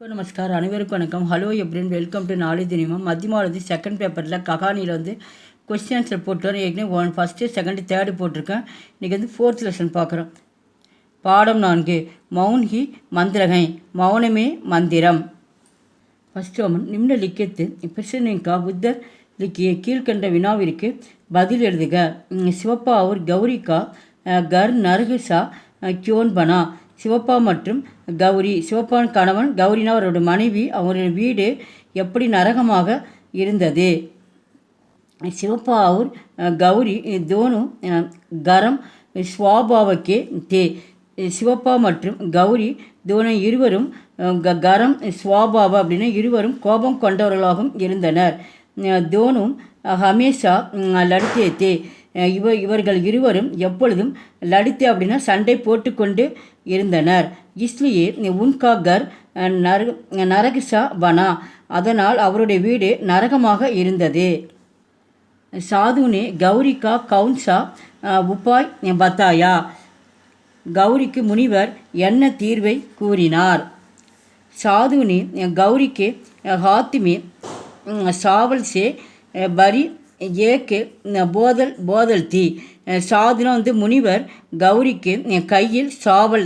நமஸ்கார், அனைவருக்கும் வணக்கம். Hello everyone, welcome to knowledge தினிமா. மத்தியமாவது செகண்ட் பேப்பரில் ககானியில் கொஸ்டின் ஆன்சர் போட்டுறோம். ஏற்கனவே ஃபஸ்ட்டு செகண்டு தேர்டு போட்டிருக்கேன். இன்றைக்கி ஃபோர்த் லெசன் பார்க்குறோம். பாடம் 4 மௌன் ஹி மந்திரகை, மௌனமே மந்திரம். ஃபஸ்ட் நிம்னலிக்கியத்து பிரச்சனைக்கா புத்தர் लिखिए கீழ்கண்ட வினாவிற்கு பதில் எழுதுக. சிவப்பா और गौरी का घर नरक सा क्यों बना. சிவப்பா மற்றும் கௌரி, சிவப்பான் கணவன், கௌரினா அவரோட மனைவி, அவருடைய வீடு எப்படி நரகமாக இருந்தது. சிவப்பா और கௌரி दोनों கரம் ஸ்வாபாவக்கே தே. சிவப்பா மற்றும் கௌரி தோனும் இருவரும் கரம் ஸ்வாபாவா அப்படின்னா இருவரும் கோபம் கொண்டவர்களாகவும் இருந்தனர். தோனும் ஹமேஷா லடித்தே தே. இவர்கள் இருவரும் எப்பொழுதும் லடித்தே அப்படின்னா சண்டை போட்டுக்கொண்டு இருந்தனர். இஸ்லியே உன்கா கர் நரகசா பனா, அதனால் அவருடைய வீடு நரகமாக இருந்தது. சாதுனே கௌரிகா கவுன்சா உபாய் பத்தாயா. கௌரிக்கு முனிவர் என்ன தீர்வை கூறினார். சாதுனே கௌரிக்கு ஹாத்திமே சாவல் சே பரி ஏக்கு போதல் தீ. சாதுனா முனிவர் கௌரிக்கு கையில் சாவல்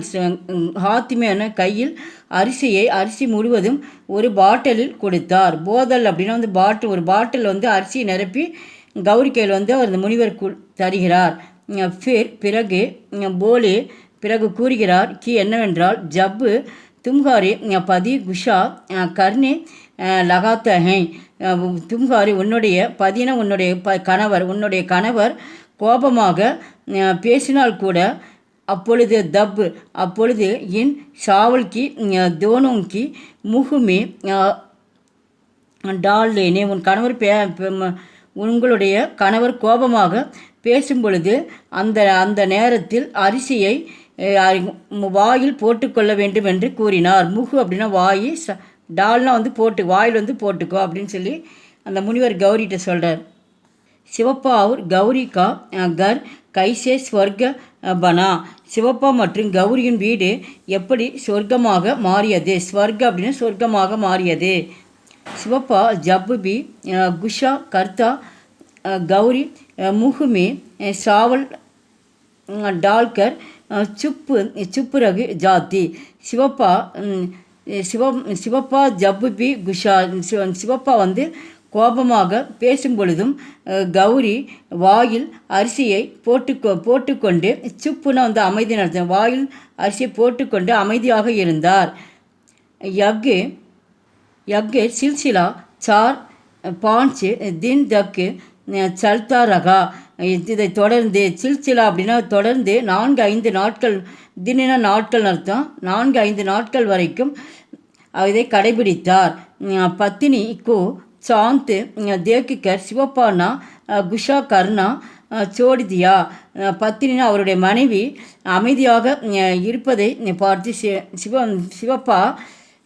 ஹாத்திமேன கையில் அரிசி முழுவதும் ஒரு பாட்டிலில் கொடுத்தார். போதல் அப்படின்னா ஒரு பாட்டில் அரிசி நிரப்பி கௌரி கையில் அவர் முனிவர் தருகிறார். பிறகு போலே பிறகு கூறுகிறார் கி என்னவென்றால் ஜப்பு தும்காரி பதி குஷா கர்னே லகாத்த ஹை. தும்காரி உன்னுடைய பதின உன்னுடைய கணவர் கோபமாக பேசினால் கூட அப்பொழுது இன் சாவல்கி தோனோங்கி முகுமே டால் லேனே. உங்களுடைய கணவர் கோபமாக பேசும் பொழுது அந்த நேரத்தில் அரிசியை வாயில் போட்டுக்கொள்ள வேண்டும் என்று கூறினார். முகு அப்படின்னா வாயி, டால்னா வாயில் போட்டுக்கோ அப்படின்னு சொல்லி அந்த முனிவர் கௌரிகிட்ட சொல்கிறார். சிவப்பா और கௌரி கா கர் கைசே ஸ்வர்க பனா. சிவப்பா மற்றும் கௌரியின் வீடு எப்படி சொர்க்கமாக மாறியது. ஸ்வர்க அப்படின்னா சொர்க்கமாக மாறியது. சிவப்பா ஜப் பி குஷா கர்த்தா கௌரி முகுமே சாவல் டால்கர் சுப்பு ரகு ஜாத்தி. சிவப்பா ஜப்பு பி குஷா. சிவப்பா கோபமாக பேசும் பொழுதும் கௌரி வாயில் அரிசியை போட்டுக்கொண்டு சுப்புனா அமைதி நடத்த வாயில் அரிசியை போட்டுக்கொண்டு அமைதியாக இருந்தார். யக்கு சில்சிலா சார் பாஞ்சு தின் தக்கு சல்தா ரகா. இதை தொடர்ந்து சில்சிலா அப்படின்னா தொடர்ந்து 4-5 நாட்கள், தின நாட்கள் அர்த்தம், 4-5 நாட்கள் வரைக்கும் இதை கடைபிடித்தார். பத்தினி கோ சாந்த் தேக்கிக்கர் சிவப்பானா குஷா கர்ணா சோடிதியா. பத்தினா அவருடைய மனைவி அமைதியாக இருப்பதை பார்த்து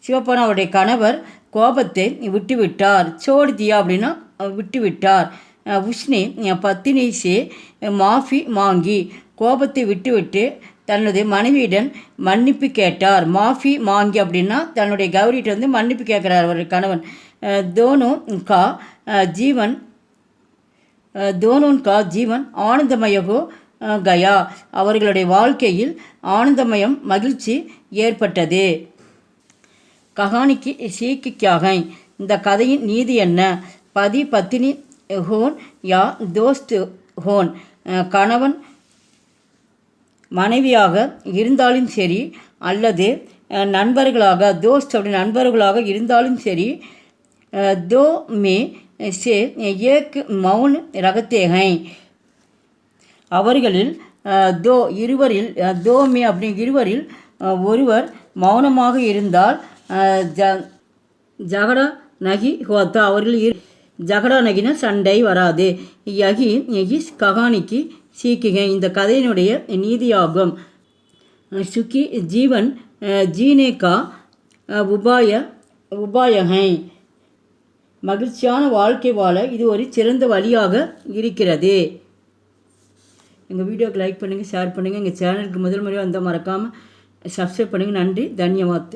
சிவப்பானா அவருடைய கணவர் கோபத்தை விட்டுவிட்டார். சோடிதியா அப்படின்னா விட்டுவிட்டார். உஷ்ணி பத்தினி சே மாஃபி மாங்கி. கோபத்தை விட்டுவிட்டு தன்னுடைய மனைவியிடம் மன்னிப்பு கேட்டார். மாஃபி மாங்கி அப்படின்னா தன்னுடைய கௌரிகிட்ட மன்னிப்பு கேட்குறார் அவருடைய கணவன். தோனோன் கா ஜீவன் ஆனந்தமயகோ கயா. அவர்களுடைய வாழ்க்கையில் ஆனந்தமயம் மகிழ்ச்சி ஏற்பட்டது. கஹானிக்கு சீக்கிக்காக. இந்த கதையின் நீதி என்ன. பத்தினி ஹோன் யா தோஸ்த் ஹோன். கணவன் மனைவியாக இருந்தாலும் சரி அல்லது நண்பர்களாக, தோஸ்த் அப்படி நண்பர்களாக இருந்தாலும் சரி, தோ மே சே ஏக் மௌன் ரகத்தேகை. அவர்களில் தோமே அப்படி இருவரில் ஒருவர் மௌனமாக இருந்தால் ஜகடா நகி ஹோத்தா. அவர்கள் ஜகடா நகின சண்டை வராது. யகி கஹானிக்கு சீக்கிகை. இந்த கதையினுடைய நீதியாகும். சுக்கி ஜீவன் ஜீனேகா உபாயகை. மகிழ்ச்சியான வாழ்க்கை வாழ இது ஒரு சிறந்த வழியாக இருக்கிறது. எங்கள் வீடியோக்கு லைக் பண்ணுங்கள், ஷேர் பண்ணுங்கள். எங்கள் சேனலுக்கு முதல் முறையாக வந்தால் மறக்காமல் சப்ஸ்கிரைப் பண்ணுங்கள். நன்றி, தன்யவாத்.